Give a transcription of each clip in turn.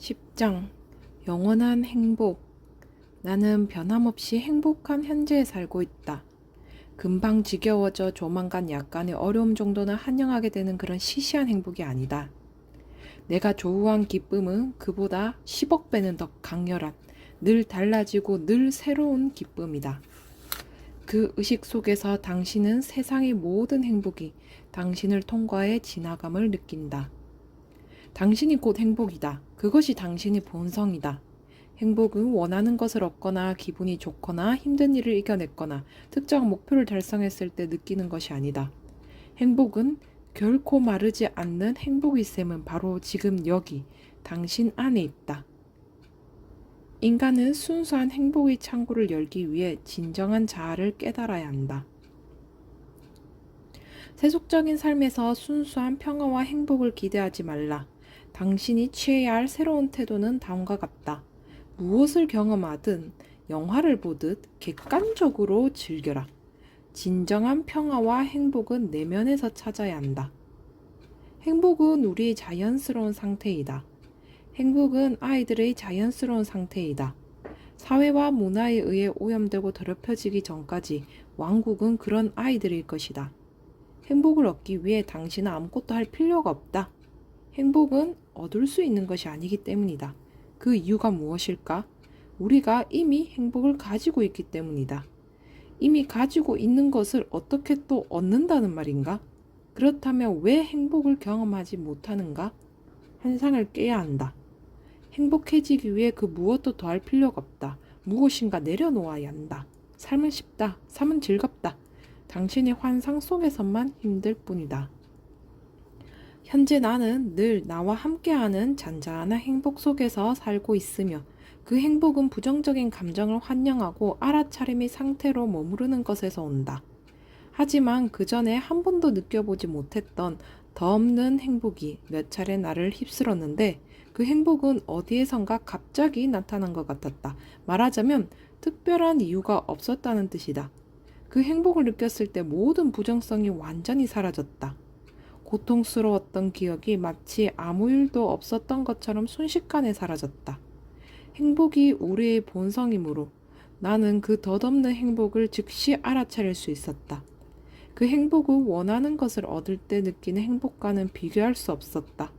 10장 영원한 행복. 나는 변함없이 행복한 현재에 살고 있다. 금방 지겨워져 조만간 약간의 어려움 정도는 한영하게 되는 그런 시시한 행복이 아니다. 내가 조우한 기쁨은 그보다 10억 배는 더 강렬한, 늘 달라지고 늘 새로운 기쁨이다. 그 의식 속에서 당신은 세상의 모든 행복이 당신을 통과해 지나감을 느낀다. 당신이 곧 행복이다. 그것이 당신의 본성이다. 행복은 원하는 것을 얻거나 기분이 좋거나 힘든 일을 이겨냈거나 특정한 목표를 달성했을 때 느끼는 것이 아니다. 행복은 결코 마르지 않는 행복의 셈은 바로 지금 여기 당신 안에 있다. 인간은 순수한 행복의 창구를 열기 위해 진정한 자아를 깨달아야 한다. 세속적인 삶에서 순수한 평화와 행복을 기대하지 말라. 당신이 취해야 할 새로운 태도는 다음과 같다. 무엇을 경험하든 영화를 보듯 객관적으로 즐겨라. 진정한 평화와 행복은 내면에서 찾아야 한다. 행복은 우리의 자연스러운 상태이다. 행복은 아이들의 자연스러운 상태이다. 사회와 문화에 의해 오염되고 더럽혀지기 전까지 왕국은 그런 아이들일 것이다. 행복을 얻기 위해 당신은 아무것도 할 필요가 없다. 행복은 얻을 수 있는 것이 아니기 때문이다. 그 이유가 무엇일까? 우리가 이미 행복을 가지고 있기 때문이다. 이미 가지고 있는 것을 어떻게 또 얻는다는 말인가? 그렇다면 왜 행복을 경험하지 못하는가? 환상을 깨야 한다. 행복해지기 위해 그 무엇도 더할 필요가 없다. 무엇인가 내려놓아야 한다. 삶은 쉽다. 삶은 즐겁다. 당신의 환상 속에서만 힘들 뿐이다. 현재 나는 늘 나와 함께하는 잔잔한 행복 속에서 살고 있으며 그 행복은 부정적인 감정을 환영하고 알아차림의 상태로 머무르는 것에서 온다. 하지만 그 전에 한 번도 느껴보지 못했던 더 없는 행복이 몇 차례 나를 휩쓸었는데 그 행복은 어디에선가 갑자기 나타난 것 같았다. 말하자면 특별한 이유가 없었다는 뜻이다. 그 행복을 느꼈을 때 모든 부정성이 완전히 사라졌다. 고통스러웠던 기억이 마치 아무 일도 없었던 것처럼 순식간에 사라졌다. 행복이 우리의 본성이므로 나는 그 덧없는 행복을 즉시 알아차릴 수 있었다. 그 행복은 원하는 것을 얻을 때 느끼는 행복과는 비교할 수 없었다.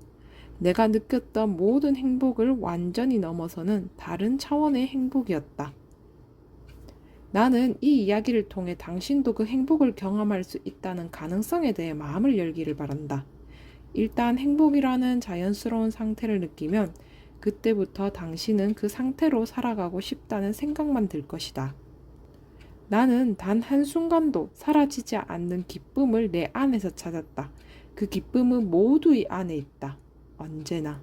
내가 느꼈던 모든 행복을 완전히 넘어서는 다른 차원의 행복이었다. 나는 이 이야기를 통해 당신도 그 행복을 경험할 수 있다는 가능성에 대해 마음을 열기를 바란다. 일단 행복이라는 자연스러운 상태를 느끼면 그때부터 당신은 그 상태로 살아가고 싶다는 생각만 들 것이다. 나는 단 한순간도 사라지지 않는 기쁨을 내 안에서 찾았다. 그 기쁨은 모두 이 안에 있다. 언제나.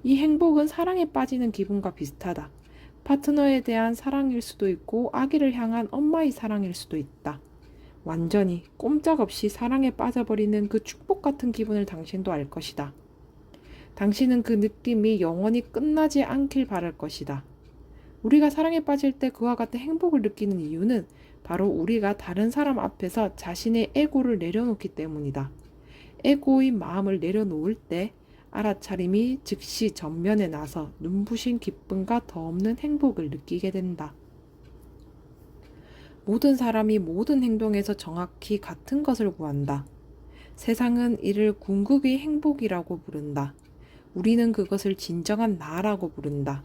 이 행복은 사랑에 빠지는 기분과 비슷하다. 파트너에 대한 사랑일 수도 있고 아기를 향한 엄마의 사랑일 수도 있다. 완전히 꼼짝없이 사랑에 빠져버리는 그 축복 같은 기분을 당신도 알 것이다. 당신은 그 느낌이 영원히 끝나지 않길 바랄 것이다. 우리가 사랑에 빠질 때 그와 같은 행복을 느끼는 이유는 바로 우리가 다른 사람 앞에서 자신의 에고를 내려놓기 때문이다. 에고의 마음을 내려놓을 때 알아차림이 즉시 전면에 나서 눈부신 기쁨과 더 없는 행복을 느끼게 된다. 모든 사람이 모든 행동에서 정확히 같은 것을 구한다. 세상은 이를 궁극의 행복이라고 부른다. 우리는 그것을 진정한 나라고 부른다.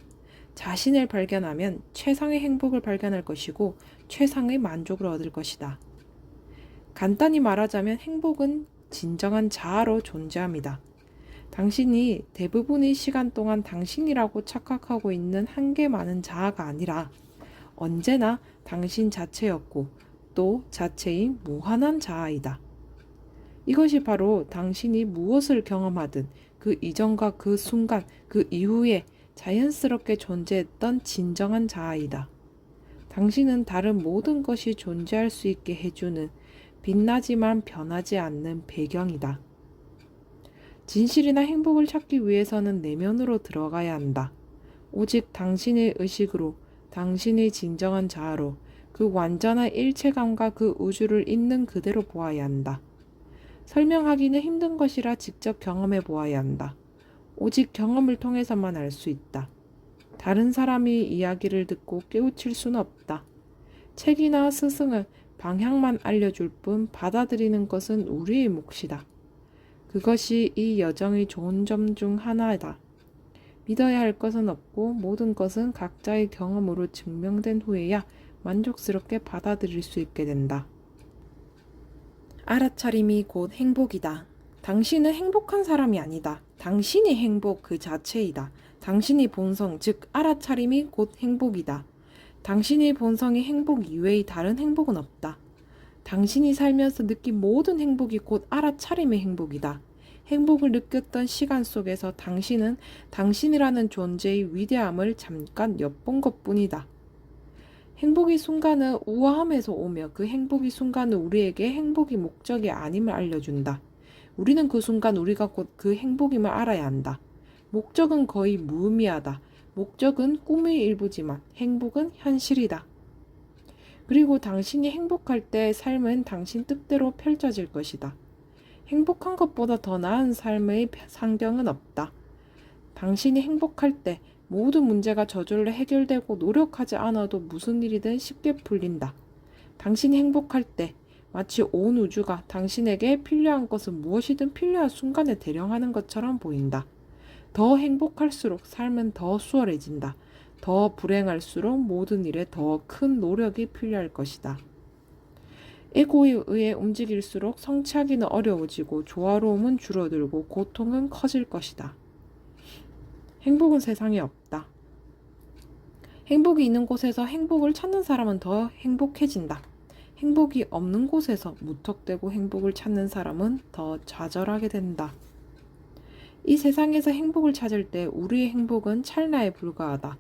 자신을 발견하면 최상의 행복을 발견할 것이고 최상의 만족을 얻을 것이다. 간단히 말하자면 행복은 진정한 자아로 존재합니다. 당신이 대부분의 시간 동안 당신이라고 착각하고 있는 한계 많은 자아가 아니라 언제나 당신 자체였고 또 자체인 무한한 자아이다. 이것이 바로 당신이 무엇을 경험하든 그 이전과 그 순간, 그 이후에 자연스럽게 존재했던 진정한 자아이다. 당신은 다른 모든 것이 존재할 수 있게 해주는 빛나지만 변하지 않는 배경이다. 진실이나 행복을 찾기 위해서는 내면으로 들어가야 한다. 오직 당신의 의식으로, 당신의 진정한 자아로 그 완전한 일체감과 그 우주를 있는 그대로 보아야 한다. 설명하기는 힘든 것이라 직접 경험해 보아야 한다. 오직 경험을 통해서만 알 수 있다. 다른 사람이 이야기를 듣고 깨우칠 수는 없다. 책이나 스승은 방향만 알려줄 뿐 받아들이는 것은 우리의 몫이다. 그것이 이 여정의 좋은 점 중 하나다. 믿어야 할 것은 없고 모든 것은 각자의 경험으로 증명된 후에야 만족스럽게 받아들일 수 있게 된다. 알아차림이 곧 행복이다. 당신은 행복한 사람이 아니다. 당신이 행복 그 자체이다. 당신의 본성, 즉 알아차림이 곧 행복이다. 당신의 본성이 행복 이외의 다른 행복은 없다. 당신이 살면서 느낀 모든 행복이 곧 알아차림의 행복이다. 행복을 느꼈던 시간 속에서 당신은 당신이라는 존재의 위대함을 잠깐 엿본 것뿐이다. 행복의 순간은 우아함에서 오며 그 행복의 순간은 우리에게 행복이 목적이 아님을 알려준다. 우리는 그 순간 우리가 곧 그 행복임을 알아야 한다. 목적은 거의 무의미하다. 목적은 꿈의 일부지만 행복은 현실이다. 그리고 당신이 행복할 때 삶은 당신 뜻대로 펼쳐질 것이다. 행복한 것보다 더 나은 삶의 상경은 없다. 당신이 행복할 때 모든 문제가 저절로 해결되고 노력하지 않아도 무슨 일이든 쉽게 풀린다. 당신이 행복할 때 마치 온 우주가 당신에게 필요한 것은 무엇이든 필요한 순간에 대령하는 것처럼 보인다. 더 행복할수록 삶은 더 수월해진다. 더 불행할수록 모든 일에 더 큰 노력이 필요할 것이다. 에고에 의해 움직일수록 성취하기는 어려워지고 조화로움은 줄어들고 고통은 커질 것이다. 행복은 세상에 없다. 행복이 있는 곳에서 행복을 찾는 사람은 더 행복해진다. 행복이 없는 곳에서 무턱대고 행복을 찾는 사람은 더 좌절하게 된다. 이 세상에서 행복을 찾을 때 우리의 행복은 찰나에 불과하다.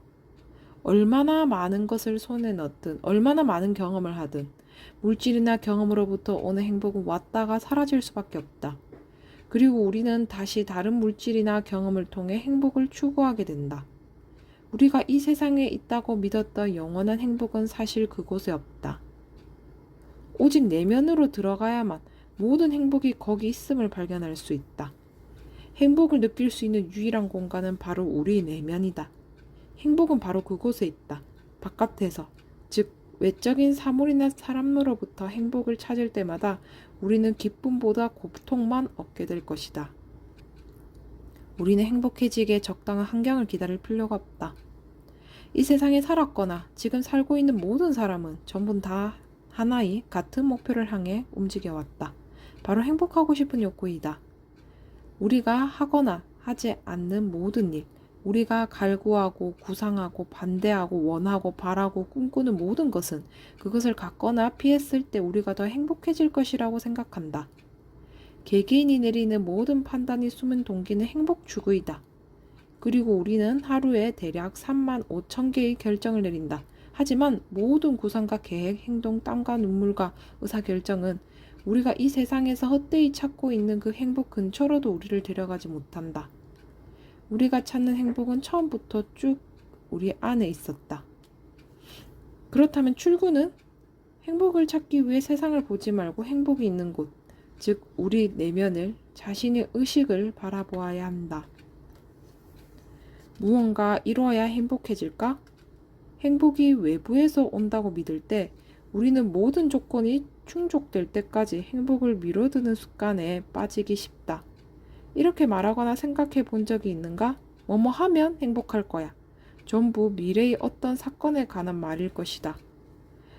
얼마나 많은 것을 손에 넣든 얼마나 많은 경험을 하든 물질이나 경험으로부터 오는 행복은 왔다가 사라질 수밖에 없다. 그리고 우리는 다시 다른 물질이나 경험을 통해 행복을 추구하게 된다. 우리가 이 세상에 있다고 믿었던 영원한 행복은 사실 그곳에 없다. 오직 내면으로 들어가야만 모든 행복이 거기 있음을 발견할 수 있다. 행복을 느낄 수 있는 유일한 공간은 바로 우리 내면이다. 행복은 바로 그곳에 있다. 바깥에서, 즉 외적인 사물이나 사람으로부터 행복을 찾을 때마다 우리는 기쁨보다 고통만 얻게 될 것이다. 우리는 행복해지기에 적당한 환경을 기다릴 필요가 없다. 이 세상에 살았거나 지금 살고 있는 모든 사람은 전부 다 하나의 같은 목표를 향해 움직여왔다. 바로 행복하고 싶은 욕구이다. 우리가 하거나 하지 않는 모든 일, 우리가 갈구하고 구상하고 반대하고 원하고 바라고 꿈꾸는 모든 것은 그것을 갖거나 피했을 때 우리가 더 행복해질 것이라고 생각한다. 개개인이 내리는 모든 판단이 숨은 동기는 행복 추구이다. 그리고 우리는 하루에 대략 3만 5천 개의 결정을 내린다. 하지만 모든 구상과 계획, 행동, 땀과 눈물과 의사결정은 우리가 이 세상에서 헛되이 찾고 있는 그 행복 근처로도 우리를 데려가지 못한다. 우리가 찾는 행복은 처음부터 쭉 우리 안에 있었다. 그렇다면 출구는 행복을 찾기 위해 세상을 보지 말고 행복이 있는 곳, 즉 우리 내면을, 자신의 의식을 바라보아야 한다. 무언가 이루어야 행복해질까? 행복이 외부에서 온다고 믿을 때 우리는 모든 조건이 충족될 때까지 행복을 미뤄두는 습관에 빠지기 쉽다. 이렇게 말하거나 생각해 본 적이 있는가? 뭐뭐 하면 행복할 거야. 전부 미래의 어떤 사건에 관한 말일 것이다.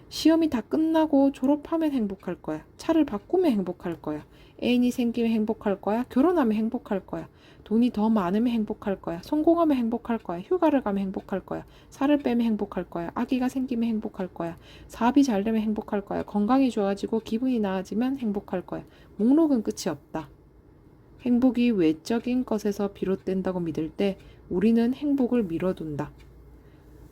시험이 다 끝나고 졸업하면 행복할 거야. 차를 바꾸면 행복할 거야. 애인이 생기면 행복할 거야. 결혼하면 행복할 거야. 돈이 더 많으면 행복할 거야. 성공하면 행복할 거야. 휴가를 가면 행복할 거야. 살을 빼면 행복할 거야. 아기가 생기면 행복할 거야. 사업이 잘 되면 행복할 거야. 건강이 좋아지고 기분이 나아지면 행복할 거야. 목록은 끝이 없다. 행복이 외적인 것에서 비롯된다고 믿을 때 우리는 행복을 미뤄둔다.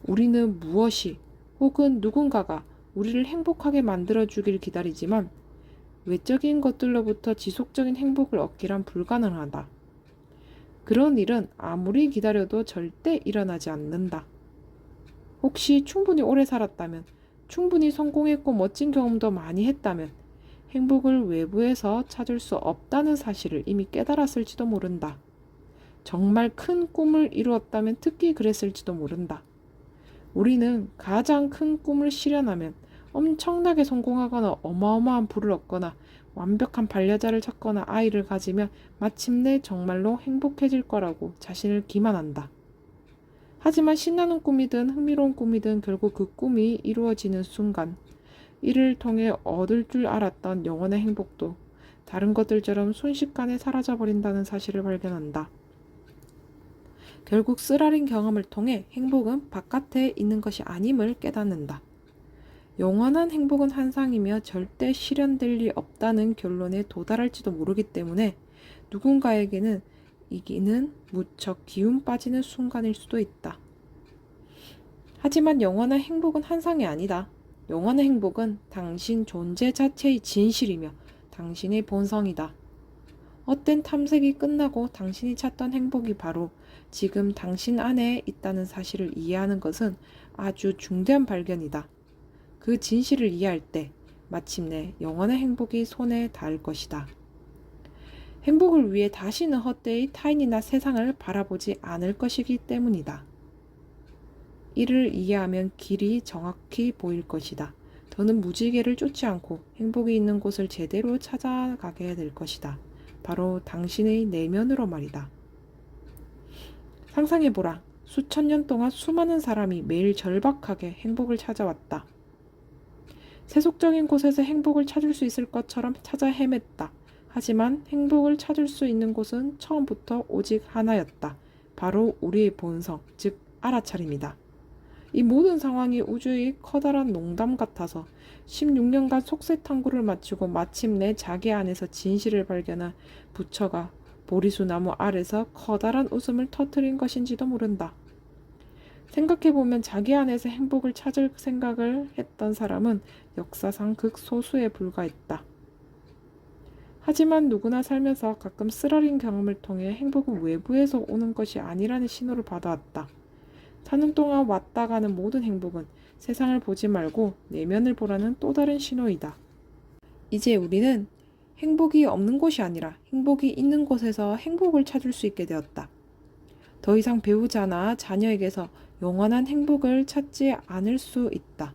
우리는 무엇이 혹은 누군가가 우리를 행복하게 만들어주길 기다리지만 외적인 것들로부터 지속적인 행복을 얻기란 불가능하다. 그런 일은 아무리 기다려도 절대 일어나지 않는다. 혹시 충분히 오래 살았다면, 충분히 성공했고 멋진 경험도 많이 했다면 행복을 외부에서 찾을 수 없다는 사실을 이미 깨달았을지도 모른다. 정말 큰 꿈을 이루었다면 특히 그랬을지도 모른다. 우리는 가장 큰 꿈을 실현하면 엄청나게 성공하거나 어마어마한 부를 얻거나 완벽한 반려자를 찾거나 아이를 가지면 마침내 정말로 행복해질 거라고 자신을 기만한다. 하지만 신나는 꿈이든 흥미로운 꿈이든 결국 그 꿈이 이루어지는 순간 이를 통해 얻을 줄 알았던 영원의 행복도 다른 것들처럼 순식간에 사라져버린다는 사실을 발견한다. 결국 쓰라린 경험을 통해 행복은 바깥에 있는 것이 아님을 깨닫는다. 영원한 행복은 환상이며 절대 실현될 리 없다는 결론에 도달할지도 모르기 때문에 누군가에게는 이기는 무척 기운 빠지는 순간일 수도 있다. 하지만 영원한 행복은 환상이 아니다. 영원한 행복은 당신 존재 자체의 진실이며 당신의 본성이다. 헛된 탐색이 끝나고 당신이 찾던 행복이 바로 지금 당신 안에 있다는 사실을 이해하는 것은 아주 중대한 발견이다. 그 진실을 이해할 때 마침내 영원한 행복이 손에 닿을 것이다. 행복을 위해 다시는 헛되이 타인이나 세상을 바라보지 않을 것이기 때문이다. 이를 이해하면 길이 정확히 보일 것이다. 더는 무지개를 쫓지 않고 행복이 있는 곳을 제대로 찾아가게 될 것이다. 바로 당신의 내면으로 말이다. 상상해보라. 수천 년 동안 수많은 사람이 매일 절박하게 행복을 찾아왔다. 세속적인 곳에서 행복을 찾을 수 있을 것처럼 찾아 헤맸다. 하지만 행복을 찾을 수 있는 곳은 처음부터 오직 하나였다. 바로 우리의 본성, 즉 알아차림이다. 이 모든 상황이 우주의 커다란 농담 같아서 16년간 속세탕구를 마치고 마침내 자기 안에서 진실을 발견한 부처가 보리수 나무 아래서 커다란 웃음을 터뜨린 것인지도 모른다. 생각해보면 자기 안에서 행복을 찾을 생각을 했던 사람은 역사상 극소수에 불과했다. 하지만 누구나 살면서 가끔 쓰라린 경험을 통해 행복은 외부에서 오는 것이 아니라는 신호를 받아왔다. 사는 동안 왔다 가는 모든 행복은 세상을 보지 말고 내면을 보라는 또 다른 신호이다. 이제 우리는 행복이 없는 곳이 아니라 행복이 있는 곳에서 행복을 찾을 수 있게 되었다. 더 이상 배우자나 자녀에게서 영원한 행복을 찾지 않을 수 있다.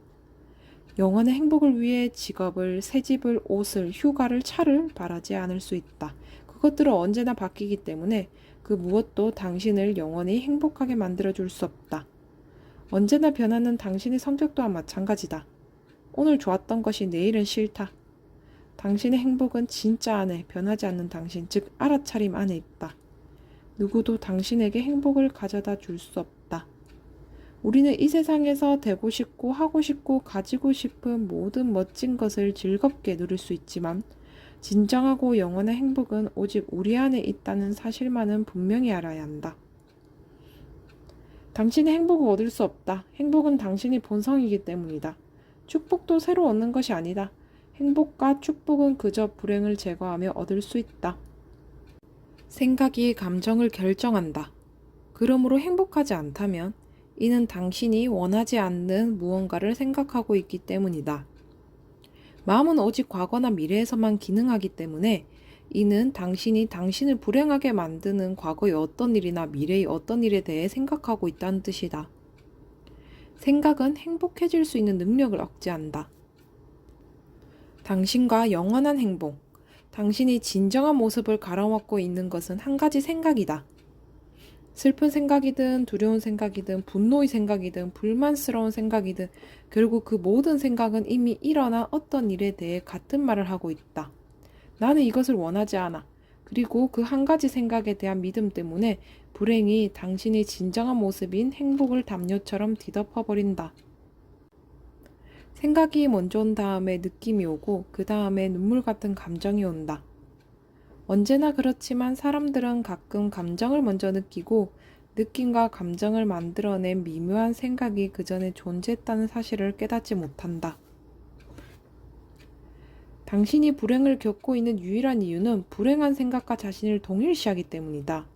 영원의 행복을 위해 직업을, 새집을, 옷을, 휴가를, 차를 바라지 않을 수 있다. 그것들은 언제나 바뀌기 때문에 그 무엇도 당신을 영원히 행복하게 만들어줄 수 없다. 언제나 변하는 당신의 성격 또한 마찬가지다. 오늘 좋았던 것이 내일은 싫다. 당신의 행복은 진짜 안에 변하지 않는 당신, 즉 알아차림 안에 있다. 누구도 당신에게 행복을 가져다 줄 수 없다. 우리는 이 세상에서 되고 싶고 하고 싶고 가지고 싶은 모든 멋진 것을 즐겁게 누릴 수 있지만 진정하고 영원한 행복은 오직 우리 안에 있다는 사실만은 분명히 알아야 한다. 당신의 행복을 얻을 수 없다. 행복은 당신의 본성이기 때문이다. 축복도 새로 얻는 것이 아니다. 행복과 축복은 그저 불행을 제거하며 얻을 수 있다. 생각이 감정을 결정한다. 그러므로 행복하지 않다면 이는 당신이 원하지 않는 무언가를 생각하고 있기 때문이다. 마음은 오직 과거나 미래에서만 기능하기 때문에 이는 당신이 당신을 불행하게 만드는 과거의 어떤 일이나 미래의 어떤 일에 대해 생각하고 있다는 뜻이다. 생각은 행복해질 수 있는 능력을 억제한다. 당신과 영원한 행복, 당신이 진정한 모습을 갈아먹고 있는 것은 한 가지 생각이다. 슬픈 생각이든 두려운 생각이든 분노의 생각이든 불만스러운 생각이든 결국 그 모든 생각은 이미 일어난 어떤 일에 대해 같은 말을 하고 있다. 나는 이것을 원하지 않아. 그리고 그 한 가지 생각에 대한 믿음 때문에 불행이 당신의 진정한 모습인 행복을 담요처럼 뒤덮어버린다. 생각이 먼저 온 다음에 느낌이 오고 그 다음에 눈물 같은 감정이 온다. 언제나 그렇지만 사람들은 가끔 감정을 먼저 느끼고 느낌과 감정을 만들어낸 미묘한 생각이 그 전에 존재했다는 사실을 깨닫지 못한다. 당신이 불행을 겪고 있는 유일한 이유는 불행한 생각과 자신을 동일시하기 때문이다.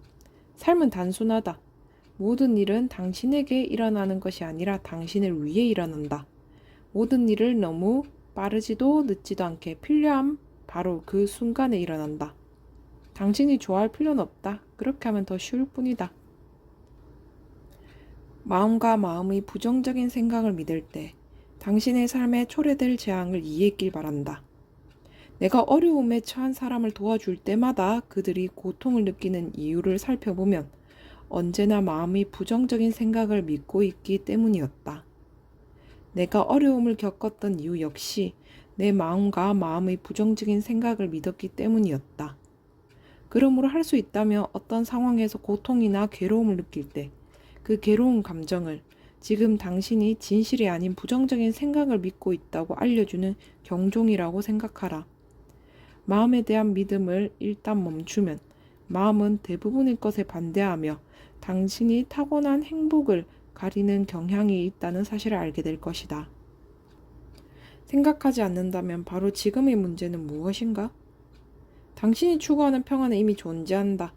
삶은 단순하다. 모든 일은 당신에게 일어나는 것이 아니라 당신을 위해 일어난다. 모든 일을 너무 빠르지도 늦지도 않게 필요한 바로 그 순간에 일어난다. 당신이 좋아할 필요는 없다. 그렇게 하면 더 쉬울 뿐이다. 마음과 마음의 부정적인 생각을 믿을 때 당신의 삶에 초래될 재앙을 이해했길 바란다. 내가 어려움에 처한 사람을 도와줄 때마다 그들이 고통을 느끼는 이유를 살펴보면 언제나 마음이 부정적인 생각을 믿고 있기 때문이었다. 내가 어려움을 겪었던 이유 역시 내 마음과 마음의 부정적인 생각을 믿었기 때문이었다. 그러므로 할 수 있다면 어떤 상황에서 고통이나 괴로움을 느낄 때 그 괴로운 감정을 지금 당신이 진실이 아닌 부정적인 생각을 믿고 있다고 알려주는 경종이라고 생각하라. 마음에 대한 믿음을 일단 멈추면 마음은 대부분의 것에 반대하며 당신이 타고난 행복을 가리는 경향이 있다는 사실을 알게 될 것이다. 생각하지 않는다면 바로 지금의 문제는 무엇인가? 당신이 추구하는 평화는 이미 존재한다.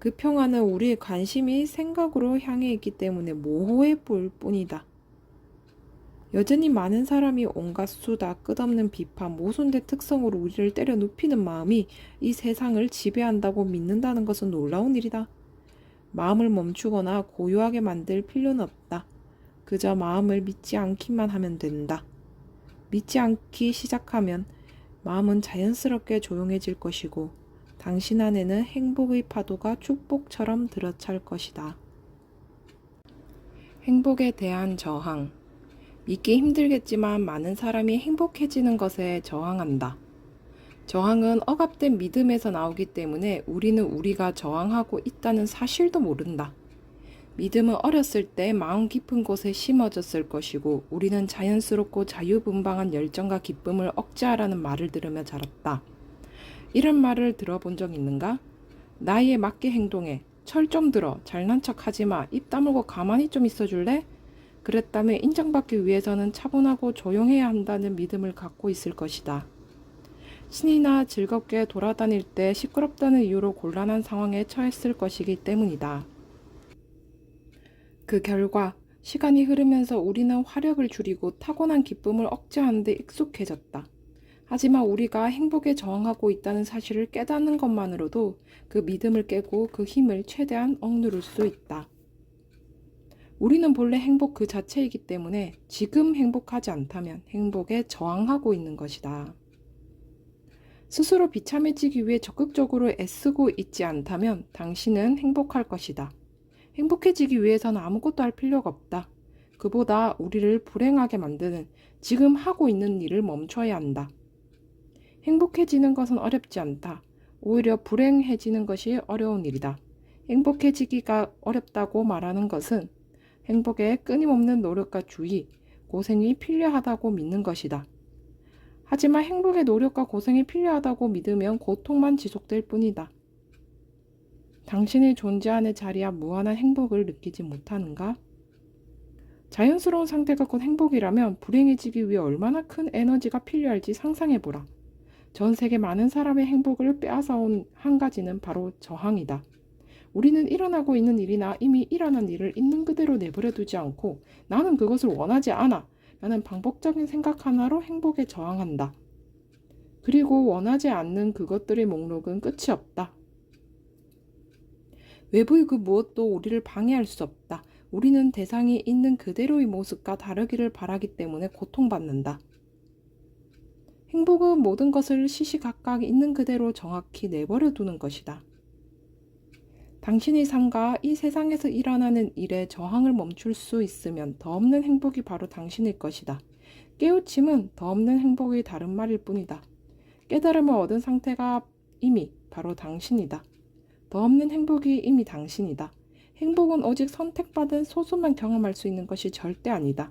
그 평화는 우리의 관심이 생각으로 향해 있기 때문에 모호해 보일 뿐이다. 여전히 많은 사람이 온갖 수다, 끝없는 비판, 모순된 특성으로 우리를 때려 눕히는 마음이 이 세상을 지배한다고 믿는다는 것은 놀라운 일이다. 마음을 멈추거나 고요하게 만들 필요는 없다. 그저 마음을 믿지 않기만 하면 된다. 믿지 않기 시작하면 마음은 자연스럽게 조용해질 것이고 당신 안에는 행복의 파도가 축복처럼 들어찰 것이다. 행복에 대한 저항. 믿기 힘들겠지만 많은 사람이 행복해지는 것에 저항한다. 저항은 억압된 믿음에서 나오기 때문에 우리는 우리가 저항하고 있다는 사실도 모른다. 믿음은 어렸을 때 마음 깊은 곳에 심어졌을 것이고 우리는 자연스럽고 자유분방한 열정과 기쁨을 억제하라는 말을 들으며 자랐다. 이런 말을 들어본 적 있는가? 나이에 맞게 행동해. 철 좀 들어. 잘난 척 하지 마. 입 다물고 가만히 좀 있어줄래? 그랬다면 인정받기 위해서는 차분하고 조용해야 한다는 믿음을 갖고 있을 것이다. 신이나 즐겁게 돌아다닐 때 시끄럽다는 이유로 곤란한 상황에 처했을 것이기 때문이다. 그 결과 시간이 흐르면서 우리는 화력을 줄이고 타고난 기쁨을 억제하는 데 익숙해졌다. 하지만 우리가 행복에 저항하고 있다는 사실을 깨닫는 것만으로도 그 믿음을 깨고 그 힘을 최대한 억누를 수 있다. 우리는 본래 행복 그 자체이기 때문에 지금 행복하지 않다면 행복에 저항하고 있는 것이다. 스스로 비참해지기 위해 적극적으로 애쓰고 있지 않다면 당신은 행복할 것이다. 행복해지기 위해서는 아무것도 할 필요가 없다. 그보다 우리를 불행하게 만드는 지금 하고 있는 일을 멈춰야 한다. 행복해지는 것은 어렵지 않다. 오히려 불행해지는 것이 어려운 일이다. 행복해지기가 어렵다고 말하는 것은 행복에 끊임없는 노력과 주의, 고생이 필요하다고 믿는 것이다. 하지만 행복의 노력과 고생이 필요하다고 믿으면 고통만 지속될 뿐이다. 당신이 존재하는 자리와 무한한 행복을 느끼지 못하는가? 자연스러운 상태가 곧 행복이라면 불행해지기 위해 얼마나 큰 에너지가 필요할지 상상해보라. 전 세계 많은 사람의 행복을 빼앗아온 한 가지는 바로 저항이다. 우리는 일어나고 있는 일이나 이미 일어난 일을 있는 그대로 내버려 두지 않고 나는 그것을 원하지 않아 라는 반복적인 생각 하나로 행복에 저항한다. 그리고 원하지 않는 그것들의 목록은 끝이 없다. 외부의 그 무엇도 우리를 방해할 수 없다. 우리는 대상이 있는 그대로의 모습과 다르기를 바라기 때문에 고통받는다. 행복은 모든 것을 시시각각 있는 그대로 정확히 내버려 두는 것이다. 당신의 삶과 이 세상에서 일어나는 일에 저항을 멈출 수 있으면 더 없는 행복이 바로 당신일 것이다. 깨우침은 더 없는 행복의 다른 말일 뿐이다. 깨달음을 얻은 상태가 이미 바로 당신이다. 더 없는 행복이 이미 당신이다. 행복은 오직 선택받은 소수만 경험할 수 있는 것이 절대 아니다.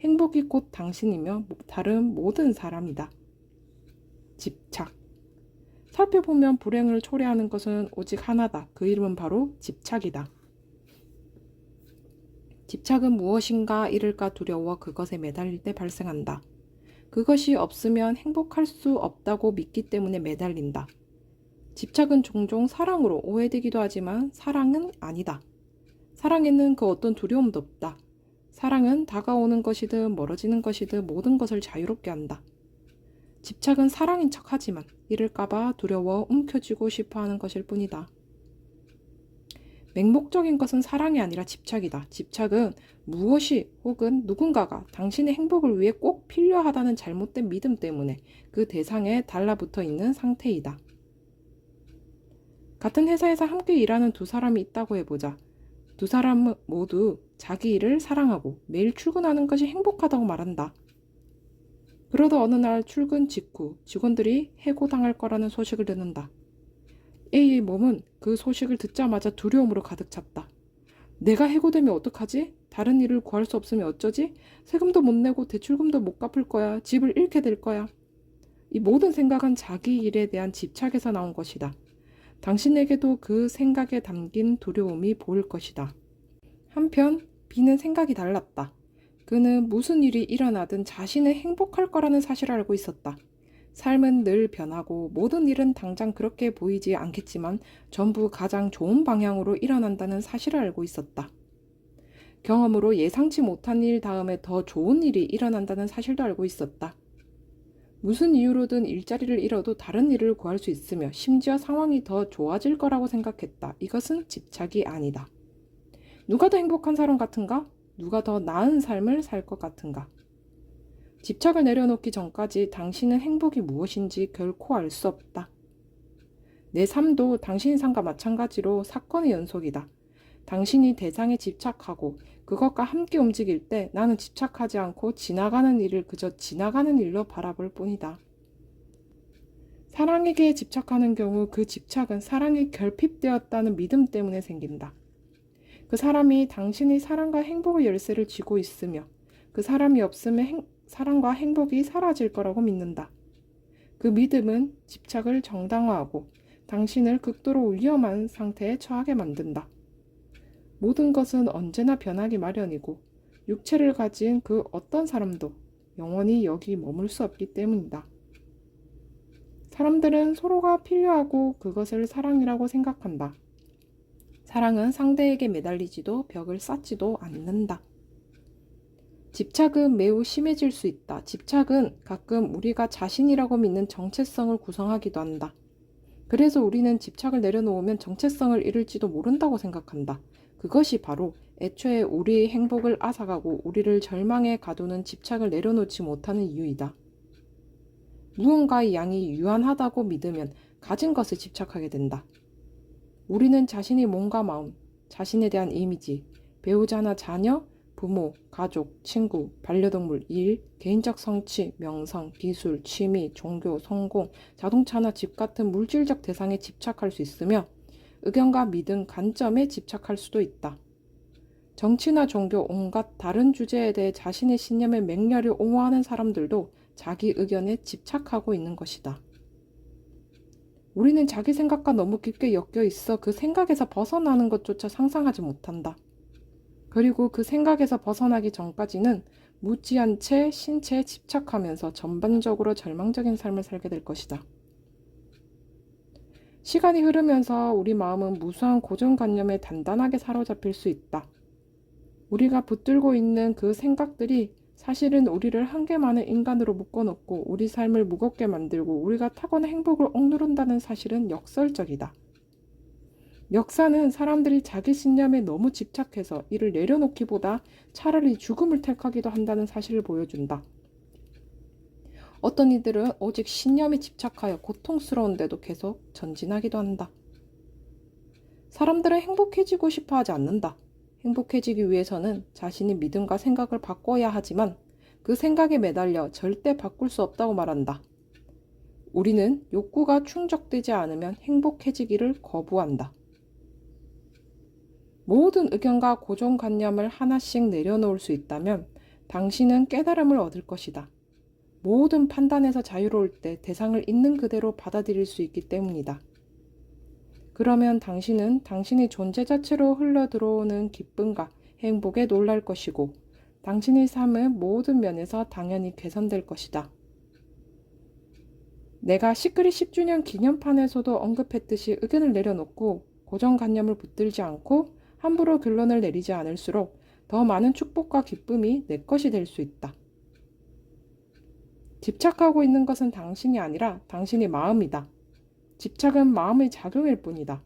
행복이 곧 당신이며 다른 모든 사람이다. 집착. 살펴보면 불행을 초래하는 것은 오직 하나다. 그 이름은 바로 집착이다. 집착은 무엇인가 잃을까 두려워 그것에 매달릴 때 발생한다. 그것이 없으면 행복할 수 없다고 믿기 때문에 매달린다. 집착은 종종 사랑으로 오해되기도 하지만 사랑은 아니다. 사랑에는 그 어떤 두려움도 없다. 사랑은 다가오는 것이든 멀어지는 것이든 모든 것을 자유롭게 한다. 집착은 사랑인 척하지만 잃을까봐 두려워 움켜쥐고 싶어하는 것일 뿐이다. 맹목적인 것은 사랑이 아니라 집착이다. 집착은 무엇이 혹은 누군가가 당신의 행복을 위해 꼭 필요하다는 잘못된 믿음 때문에 그 대상에 달라붙어 있는 상태이다. 같은 회사에서 함께 일하는 두 사람이 있다고 해보자. 두 사람 모두 자기 일을 사랑하고 매일 출근하는 것이 행복하다고 말한다. 그러다 어느 날 출근 직후 직원들이 해고당할 거라는 소식을 듣는다. A의 몸은 그 소식을 듣자마자 두려움으로 가득 찼다. 내가 해고되면 어떡하지? 다른 일을 구할 수 없으면 어쩌지? 세금도 못 내고 대출금도 못 갚을 거야. 집을 잃게 될 거야. 이 모든 생각은 자기 일에 대한 집착에서 나온 것이다. 당신에게도 그 생각에 담긴 두려움이 보일 것이다. 한편 B는 생각이 달랐다. 그는 무슨 일이 일어나든 자신은 행복할 거라는 사실을 알고 있었다. 삶은 늘 변하고 모든 일은 당장 그렇게 보이지 않겠지만 전부 가장 좋은 방향으로 일어난다는 사실을 알고 있었다. 경험으로 예상치 못한 일 다음에 더 좋은 일이 일어난다는 사실도 알고 있었다. 무슨 이유로든 일자리를 잃어도 다른 일을 구할 수 있으며 심지어 상황이 더 좋아질 거라고 생각했다. 이것은 집착이 아니다. 누가 더 행복한 사람 같은가? 누가 더 나은 삶을 살 것 같은가? 집착을 내려놓기 전까지 당신은 행복이 무엇인지 결코 알 수 없다. 내 삶도 당신의 삶과 마찬가지로 사건의 연속이다. 당신이 대상에 집착하고 그것과 함께 움직일 때 나는 집착하지 않고 지나가는 일을 그저 지나가는 일로 바라볼 뿐이다. 사랑에게 집착하는 경우 그 집착은 사랑에 결핍되었다는 믿음 때문에 생긴다. 그 사람이 당신의 사랑과 행복의 열쇠를 쥐고 있으며 그 사람이 없으면 사랑과 행복이 사라질 거라고 믿는다. 그 믿음은 집착을 정당화하고 당신을 극도로 위험한 상태에 처하게 만든다. 모든 것은 언제나 변하기 마련이고 육체를 가진 그 어떤 사람도 영원히 여기 머물 수 없기 때문이다. 사람들은 서로가 필요하고 그것을 사랑이라고 생각한다. 사랑은 상대에게 매달리지도 벽을 쌓지도 않는다. 집착은 매우 심해질 수 있다. 집착은 가끔 우리가 자신이라고 믿는 정체성을 구성하기도 한다. 그래서 우리는 집착을 내려놓으면 정체성을 잃을지도 모른다고 생각한다. 그것이 바로 애초에 우리의 행복을 앗아가고 우리를 절망에 가두는 집착을 내려놓지 못하는 이유이다. 무언가의 양이 유한하다고 믿으면 가진 것에 집착하게 된다. 우리는 자신의 몸과 마음, 자신에 대한 이미지, 배우자나 자녀, 부모, 가족, 친구, 반려동물, 일, 개인적 성취, 명성, 기술, 취미, 종교, 성공, 자동차나 집 같은 물질적 대상에 집착할 수 있으며 의견과 믿음, 관점에 집착할 수도 있다. 정치나 종교, 온갖 다른 주제에 대해 자신의 신념에 맹렬히 옹호하는 사람들도 자기 의견에 집착하고 있는 것이다. 우리는 자기 생각과 너무 깊게 엮여 있어 그 생각에서 벗어나는 것조차 상상하지 못한다. 그리고 그 생각에서 벗어나기 전까지는 무지한 채 신체에 집착하면서 전반적으로 절망적인 삶을 살게 될 것이다. 시간이 흐르면서 우리 마음은 무수한 고정관념에 단단하게 사로잡힐 수 있다. 우리가 붙들고 있는 그 생각들이 사실은 우리를 한계많은 인간으로 묶어놓고 우리 삶을 무겁게 만들고 우리가 타고난 행복을 억누른다는 사실은 역설적이다. 역사는 사람들이 자기 신념에 너무 집착해서 이를 내려놓기보다 차라리 죽음을 택하기도 한다는 사실을 보여준다. 어떤 이들은 오직 신념에 집착하여 고통스러운데도 계속 전진하기도 한다. 사람들은 행복해지고 싶어 하지 않는다. 행복해지기 위해서는 자신의 믿음과 생각을 바꿔야 하지만 그 생각에 매달려 절대 바꿀 수 없다고 말한다. 우리는 욕구가 충족되지 않으면 행복해지기를 거부한다. 모든 의견과 고정관념을 하나씩 내려놓을 수 있다면 당신은 깨달음을 얻을 것이다. 모든 판단에서 자유로울 때 대상을 있는 그대로 받아들일 수 있기 때문이다. 그러면 당신은 당신의 존재 자체로 흘러들어오는 기쁨과 행복에 놀랄 것이고 당신의 삶은 모든 면에서 당연히 개선될 것이다. 내가 시크릿 10주년 기념판에서도 언급했듯이 의견을 내려놓고 고정관념을 붙들지 않고 함부로 결론을 내리지 않을수록 더 많은 축복과 기쁨이 내 것이 될 수 있다. 집착하고 있는 것은 당신이 아니라 당신의 마음이다. 집착은 마음의 작용일 뿐이다.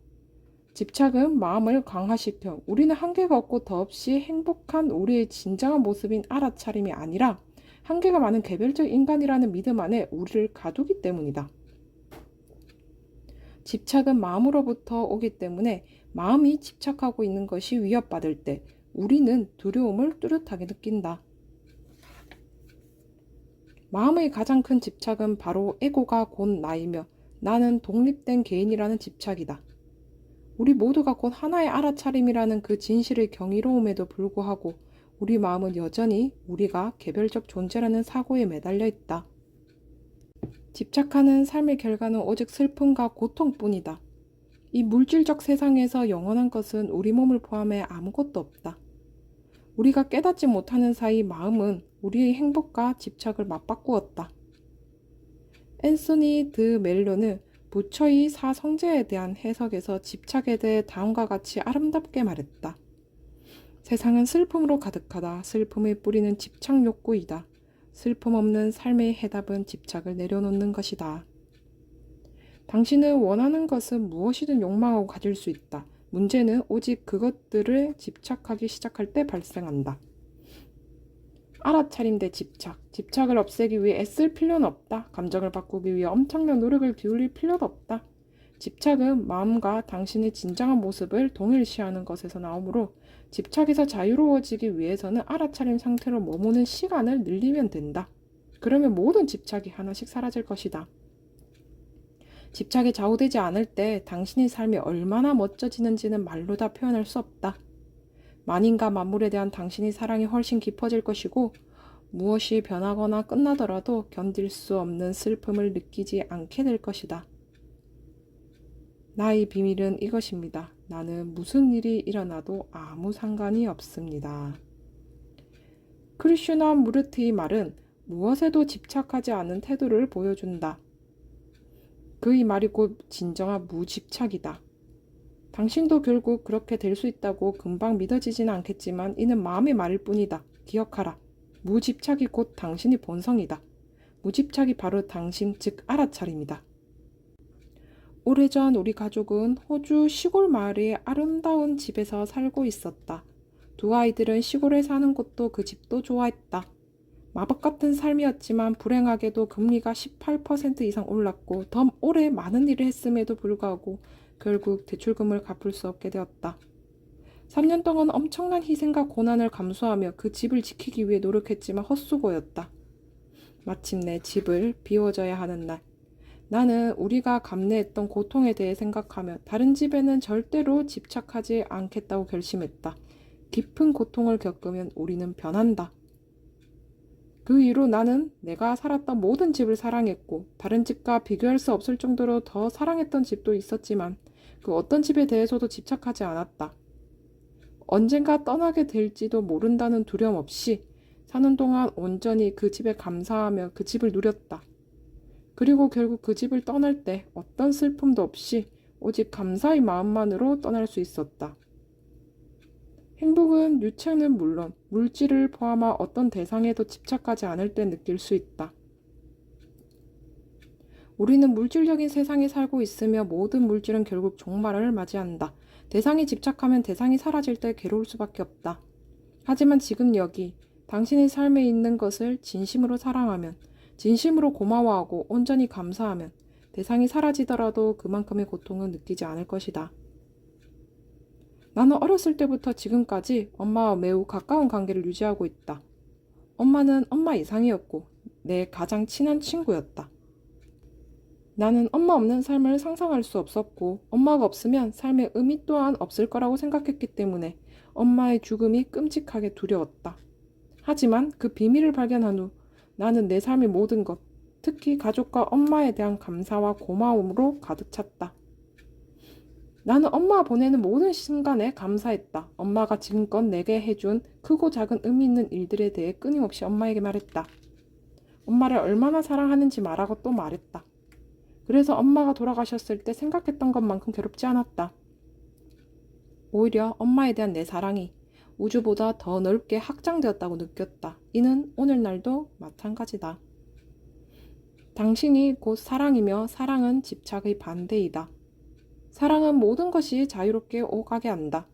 집착은 마음을 강화시켜 우리는 한계가 없고 더없이 행복한 우리의 진정한 모습인 알아차림이 아니라 한계가 많은 개별적 인간이라는 믿음 안에 우리를 가두기 때문이다. 집착은 마음으로부터 오기 때문에 마음이 집착하고 있는 것이 위협받을 때 우리는 두려움을 뚜렷하게 느낀다. 마음의 가장 큰 집착은 바로 에고가 곧 나이며 나는 독립된 개인이라는 집착이다. 우리 모두가 곧 하나의 알아차림이라는 그 진실의 경이로움에도 불구하고 우리 마음은 여전히 우리가 개별적 존재라는 사고에 매달려 있다. 집착하는 삶의 결과는 오직 슬픔과 고통뿐이다. 이 물질적 세상에서 영원한 것은 우리 몸을 포함해 아무것도 없다. 우리가 깨닫지 못하는 사이 마음은 우리의 행복과 집착을 맞바꾸었다. 앤소니 드 멜로는 부처의 사성제에 대한 해석에서 집착에 대해 다음과 같이 아름답게 말했다. 세상은 슬픔으로 가득하다. 슬픔의 뿌리는 집착 욕구이다. 슬픔 없는 삶의 해답은 집착을 내려놓는 것이다. 당신은 원하는 것은 무엇이든 욕망하고 가질 수 있다. 문제는 오직 그것들을 집착하기 시작할 때 발생한다. 알아차림 대 집착. 집착을 없애기 위해 애쓸 필요는 없다. 감정을 바꾸기 위해 엄청난 노력을 기울일 필요도 없다. 집착은 마음과 당신의 진정한 모습을 동일시하는 것에서 나오므로 집착에서 자유로워지기 위해서는 알아차림 상태로 머무는 시간을 늘리면 된다. 그러면 모든 집착이 하나씩 사라질 것이다. 집착에 좌우되지 않을 때 당신의 삶이 얼마나 멋져지는지는 말로 다 표현할 수 없다. 만인과 만물에 대한 당신의 사랑이 훨씬 깊어질 것이고 무엇이 변하거나 끝나더라도 견딜 수 없는 슬픔을 느끼지 않게 될 것이다. 나의 비밀은 이것입니다. 나는 무슨 일이 일어나도 아무 상관이 없습니다. 크리슈나 무르트의 말은 무엇에도 집착하지 않은 태도를 보여준다. 그의 말이 곧 진정한 무집착이다. 당신도 결국 그렇게 될 수 있다고 금방 믿어지지는 않겠지만 이는 마음의 말일 뿐이다. 기억하라. 무집착이 곧 당신의 본성이다. 무집착이 바로 당신, 즉 알아차림이다. 오래전 우리 가족은 호주 시골 마을의 아름다운 집에서 살고 있었다. 두 아이들은 시골에 사는 곳도 그 집도 좋아했다. 마법 같은 삶이었지만 불행하게도 금리가 18% 이상 올랐고 더 오래 많은 일을 했음에도 불구하고 결국 대출금을 갚을 수 없게 되었다. 3년 동안 엄청난 희생과 고난을 감수하며 그 집을 지키기 위해 노력했지만 헛수고였다. 마침내 집을 비워줘야 하는 날, 나는 우리가 감내했던 고통에 대해 생각하며 다른 집에는 절대로 집착하지 않겠다고 결심했다. 깊은 고통을 겪으면 우리는 변한다. 그 이후로 나는 내가 살았던 모든 집을 사랑했고 다른 집과 비교할 수 없을 정도로 더 사랑했던 집도 있었지만 그 어떤 집에 대해서도 집착하지 않았다. 언젠가 떠나게 될지도 모른다는 두려움 없이 사는 동안 온전히 그 집에 감사하며 그 집을 누렸다. 그리고 결국 그 집을 떠날 때 어떤 슬픔도 없이 오직 감사의 마음만으로 떠날 수 있었다. 행복은 유체는 물론 물질을 포함한 어떤 대상에도 집착하지 않을 때 느낄 수 있다. 우리는 물질적인 세상에 살고 있으며 모든 물질은 결국 종말을 맞이한다. 대상에 집착하면 대상이 사라질 때 괴로울 수밖에 없다. 하지만 지금 여기 당신의 삶에 있는 것을 진심으로 사랑하면, 진심으로 고마워하고 온전히 감사하면 대상이 사라지더라도 그만큼의 고통은 느끼지 않을 것이다. 나는 어렸을 때부터 지금까지 엄마와 매우 가까운 관계를 유지하고 있다. 엄마는 엄마 이상이었고 내 가장 친한 친구였다. 나는 엄마 없는 삶을 상상할 수 없었고 엄마가 없으면 삶의 의미 또한 없을 거라고 생각했기 때문에 엄마의 죽음이 끔찍하게 두려웠다. 하지만 그 비밀을 발견한 후 나는 내 삶의 모든 것, 특히 가족과 엄마에 대한 감사와 고마움으로 가득 찼다. 나는 엄마가 보내는 모든 순간에 감사했다. 엄마가 지금껏 내게 해준 크고 작은 의미 있는 일들에 대해 끊임없이 엄마에게 말했다. 엄마를 얼마나 사랑하는지 말하고 또 말했다. 그래서 엄마가 돌아가셨을 때 생각했던 것만큼 괴롭지 않았다. 오히려 엄마에 대한 내 사랑이 우주보다 더 넓게 확장되었다고 느꼈다. 이는 오늘날도 마찬가지다. 당신이 곧 사랑이며 사랑은 집착의 반대이다. 사랑은 모든 것이 자유롭게 오가게 한다.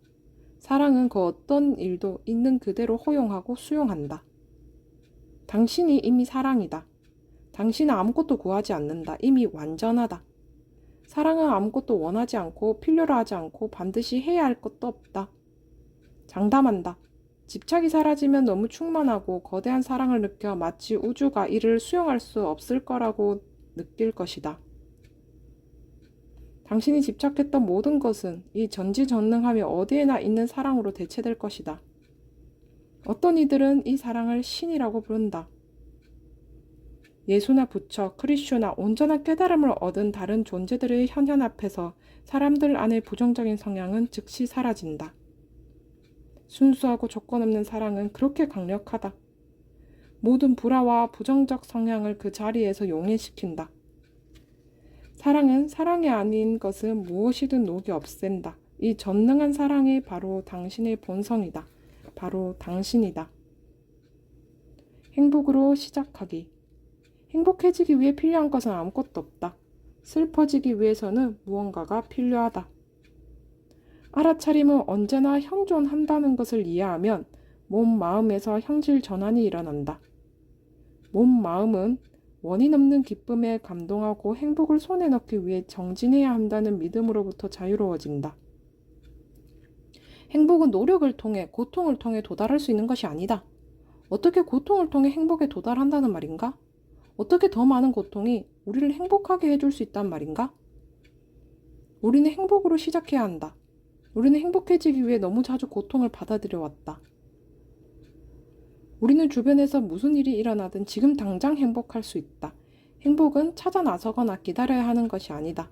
사랑은 그 어떤 일도 있는 그대로 허용하고 수용한다. 당신이 이미 사랑이다. 당신은 아무것도 구하지 않는다. 이미 완전하다. 사랑은 아무것도 원하지 않고 필요로 하지 않고 반드시 해야 할 것도 없다. 장담한다. 집착이 사라지면 너무 충만하고 거대한 사랑을 느껴 마치 우주가 이를 수용할 수 없을 거라고 느낄 것이다. 당신이 집착했던 모든 것은 이 전지전능하며 어디에나 있는 사랑으로 대체될 것이다. 어떤 이들은 이 사랑을 신이라고 부른다. 예수나 부처, 크리슈나 온전한 깨달음을 얻은 다른 존재들의 현현 앞에서 사람들 안의 부정적인 성향은 즉시 사라진다. 순수하고 조건 없는 사랑은 그렇게 강력하다. 모든 불화와 부정적 성향을 그 자리에서 용해시킨다. 사랑은 사랑이 아닌 것은 무엇이든 녹이 없앤다. 이 전능한 사랑이 바로 당신의 본성이다. 바로 당신이다. 행복으로 시작하기. 행복해지기 위해 필요한 것은 아무것도 없다. 슬퍼지기 위해서는 무언가가 필요하다. 알아차림은 언제나 현존한다는 것을 이해하면 몸, 마음에서 형질 전환이 일어난다. 몸, 마음은 원인 없는 기쁨에 감동하고 행복을 손에 넣기 위해 정진해야 한다는 믿음으로부터 자유로워진다. 행복은 노력을 통해, 고통을 통해 도달할 수 있는 것이 아니다. 어떻게 고통을 통해 행복에 도달한다는 말인가? 어떻게 더 많은 고통이 우리를 행복하게 해줄 수 있단 말인가? 우리는 행복으로 시작해야 한다. 우리는 행복해지기 위해 너무 자주 고통을 받아들여 왔다. 우리는 주변에서 무슨 일이 일어나든 지금 당장 행복할 수 있다. 행복은 찾아 나서거나 기다려야 하는 것이 아니다.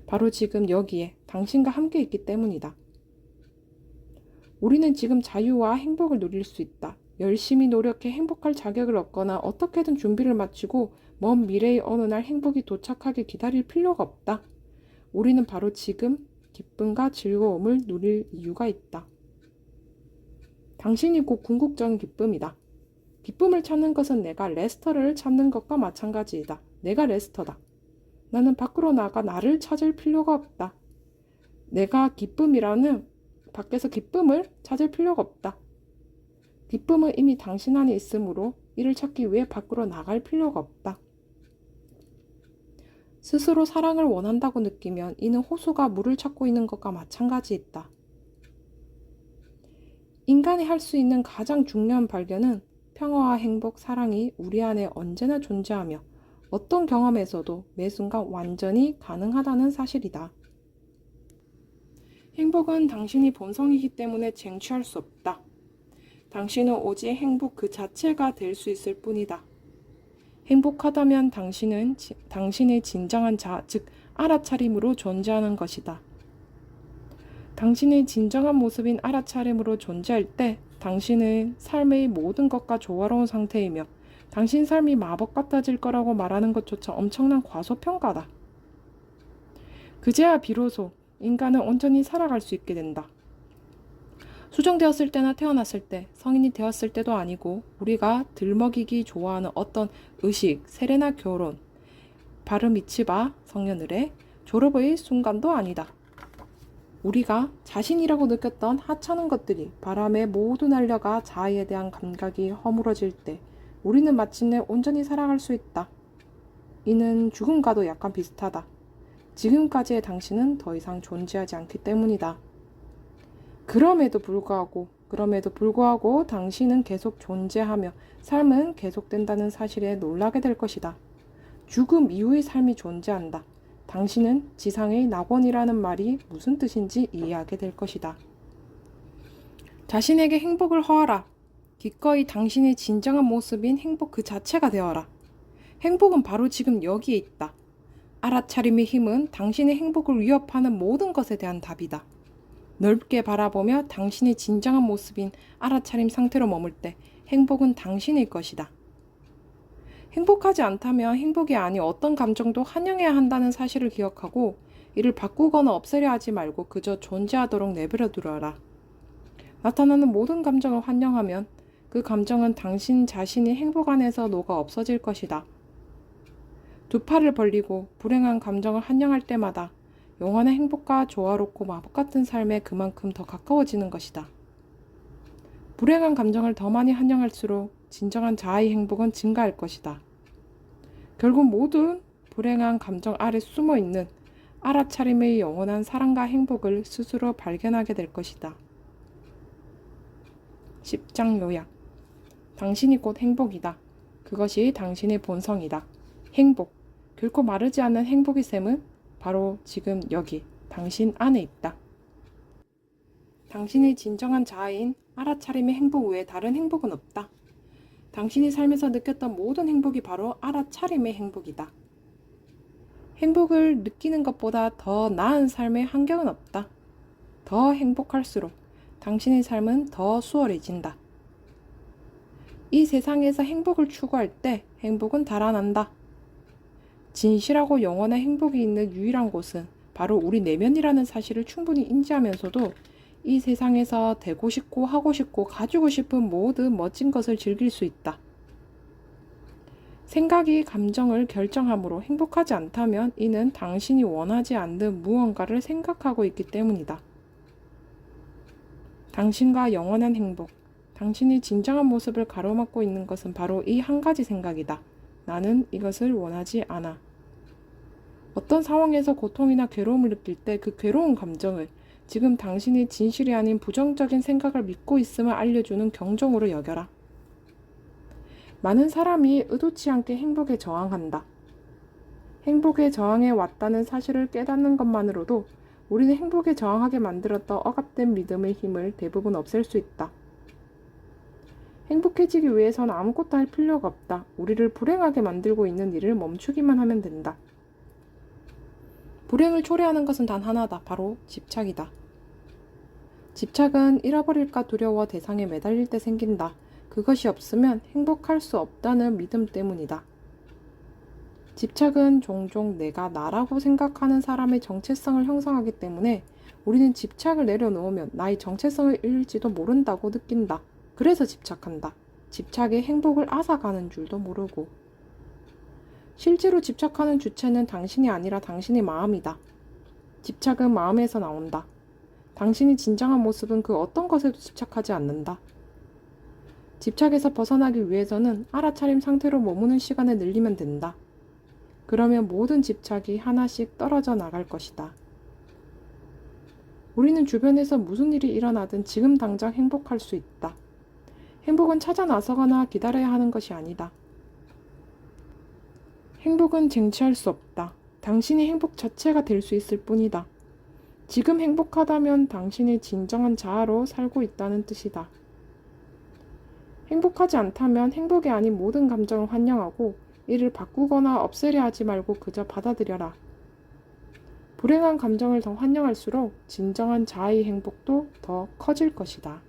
바로 지금 여기에 당신과 함께 있기 때문이다. 우리는 지금 자유와 행복을 누릴 수 있다. 열심히 노력해 행복할 자격을 얻거나 어떻게든 준비를 마치고 먼 미래의 어느 날 행복이 도착하길 기다릴 필요가 없다. 우리는 바로 지금 기쁨과 즐거움을 누릴 이유가 있다. 당신이 곧 궁극적인 기쁨이다. 기쁨을 찾는 것은 내가 레스터를 찾는 것과 마찬가지이다. 내가 레스터다. 나는 밖으로 나가 나를 찾을 필요가 없다. 내가 기쁨이라는 밖에서 기쁨을 찾을 필요가 없다. 기쁨은 이미 당신 안에 있으므로 이를 찾기 위해 밖으로 나갈 필요가 없다. 스스로 사랑을 원한다고 느끼면 이는 호수가 물을 찾고 있는 것과 마찬가지이다. 인간이 할 수 있는 가장 중요한 발견은 평화와 행복, 사랑이 우리 안에 언제나 존재하며 어떤 경험에서도 매 순간 완전히 가능하다는 사실이다. 행복은 당신이 본성이기 때문에 쟁취할 수 없다. 당신은 오직 행복 그 자체가 될 수 있을 뿐이다. 행복하다면 당신은 당신의 진정한 자, 즉 알아차림으로 존재하는 것이다. 당신의 진정한 모습인 알아차림으로 존재할 때 당신은 삶의 모든 것과 조화로운 상태이며 당신 삶이 마법 같아질 거라고 말하는 것조차 엄청난 과소평가다. 그제야 비로소 인간은 온전히 살아갈 수 있게 된다. 수정되었을 때나 태어났을 때, 성인이 되었을 때도 아니고 우리가 들먹이기 좋아하는 어떤 의식, 세례나 결혼, 바르미츠바, 성년을의 졸업의 순간도 아니다. 우리가 자신이라고 느꼈던 하찮은 것들이 바람에 모두 날려가 자아에 대한 감각이 허물어질 때 우리는 마침내 온전히 살아갈 수 있다. 이는 죽음과도 약간 비슷하다. 지금까지의 당신은 더 이상 존재하지 않기 때문이다. 그럼에도 불구하고 당신은 계속 존재하며 삶은 계속된다는 사실에 놀라게 될 것이다. 죽음 이후의 삶이 존재한다. 당신은 지상의 낙원이라는 말이 무슨 뜻인지 이해하게 될 것이다. 자신에게 행복을 허하라. 기꺼이 당신의 진정한 모습인 행복 그 자체가 되어라. 행복은 바로 지금 여기에 있다. 알아차림의 힘은 당신의 행복을 위협하는 모든 것에 대한 답이다. 넓게 바라보며 당신의 진정한 모습인 알아차림 상태로 머물 때 행복은 당신일 것이다. 행복하지 않다면 행복이 아닌 어떤 감정도 환영해야 한다는 사실을 기억하고 이를 바꾸거나 없애려 하지 말고 그저 존재하도록 내버려 두어라. 나타나는 모든 감정을 환영하면 그 감정은 당신 자신이 행복 안에서 녹아 없어질 것이다. 두 팔을 벌리고 불행한 감정을 환영할 때마다 영원한 행복과 조화롭고 마법 같은 삶에 그만큼 더 가까워지는 것이다. 불행한 감정을 더 많이 환영할수록 진정한 자아의 행복은 증가할 것이다. 결국 모든 불행한 감정 아래 숨어있는 알아차림의 영원한 사랑과 행복을 스스로 발견하게 될 것이다. 10장 요약. 당신이 곧 행복이다. 그것이 당신의 본성이다. 행복, 결코 마르지 않는 행복의 샘은 바로 지금 여기 당신 안에 있다. 당신의 진정한 자아인 알아차림의 행복 외에 다른 행복은 없다. 당신이 삶에서 느꼈던 모든 행복이 바로 알아차림의 행복이다. 행복을 느끼는 것보다 더 나은 삶의 환경은 없다. 더 행복할수록 당신의 삶은 더 수월해진다. 이 세상에서 행복을 추구할 때 행복은 달아난다. 진실하고 영원한 행복이 있는 유일한 곳은 바로 우리 내면이라는 사실을 충분히 인지하면서도 이 세상에서 되고 싶고 하고 싶고 가지고 싶은 모든 멋진 것을 즐길 수 있다. 생각이 감정을 결정함으로 행복하지 않다면 이는 당신이 원하지 않는 무언가를 생각하고 있기 때문이다. 당신과 영원한 행복, 당신이 진정한 모습을 가로막고 있는 것은 바로 이 한 가지 생각이다. 나는 이것을 원하지 않아. 어떤 상황에서 고통이나 괴로움을 느낄 때 그 괴로운 감정을 지금 당신이 진실이 아닌 부정적인 생각을 믿고 있음을 알려주는 경종으로 여겨라. 많은 사람이 의도치 않게 행복에 저항한다. 행복에 저항해 왔다는 사실을 깨닫는 것만으로도 우리는 행복에 저항하게 만들었던 억압된 믿음의 힘을 대부분 없앨 수 있다. 행복해지기 위해선 아무것도 할 필요가 없다. 우리를 불행하게 만들고 있는 일을 멈추기만 하면 된다. 불행을 초래하는 것은 단 하나다. 바로 집착이다. 집착은 잃어버릴까 두려워 대상에 매달릴 때 생긴다. 그것이 없으면 행복할 수 없다는 믿음 때문이다. 집착은 종종 내가 나라고 생각하는 사람의 정체성을 형성하기 때문에 우리는 집착을 내려놓으면 나의 정체성을 잃을지도 모른다고 느낀다. 그래서 집착한다. 집착에 행복을 앗아가는 줄도 모르고. 실제로 집착하는 주체는 당신이 아니라 당신의 마음이다. 집착은 마음에서 나온다. 당신이 진정한 모습은 그 어떤 것에도 집착하지 않는다. 집착에서 벗어나기 위해서는 알아차림 상태로 머무는 시간을 늘리면 된다. 그러면 모든 집착이 하나씩 떨어져 나갈 것이다. 우리는 주변에서 무슨 일이 일어나든 지금 당장 행복할 수 있다. 행복은 찾아 나서거나 기다려야 하는 것이 아니다. 행복은 쟁취할 수 없다. 당신이 행복 자체가 될 수 있을 뿐이다. 지금 행복하다면 당신이 진정한 자아로 살고 있다는 뜻이다. 행복하지 않다면 행복이 아닌 모든 감정을 환영하고 이를 바꾸거나 없애려 하지 말고 그저 받아들여라. 불행한 감정을 더 환영할수록 진정한 자아의 행복도 더 커질 것이다.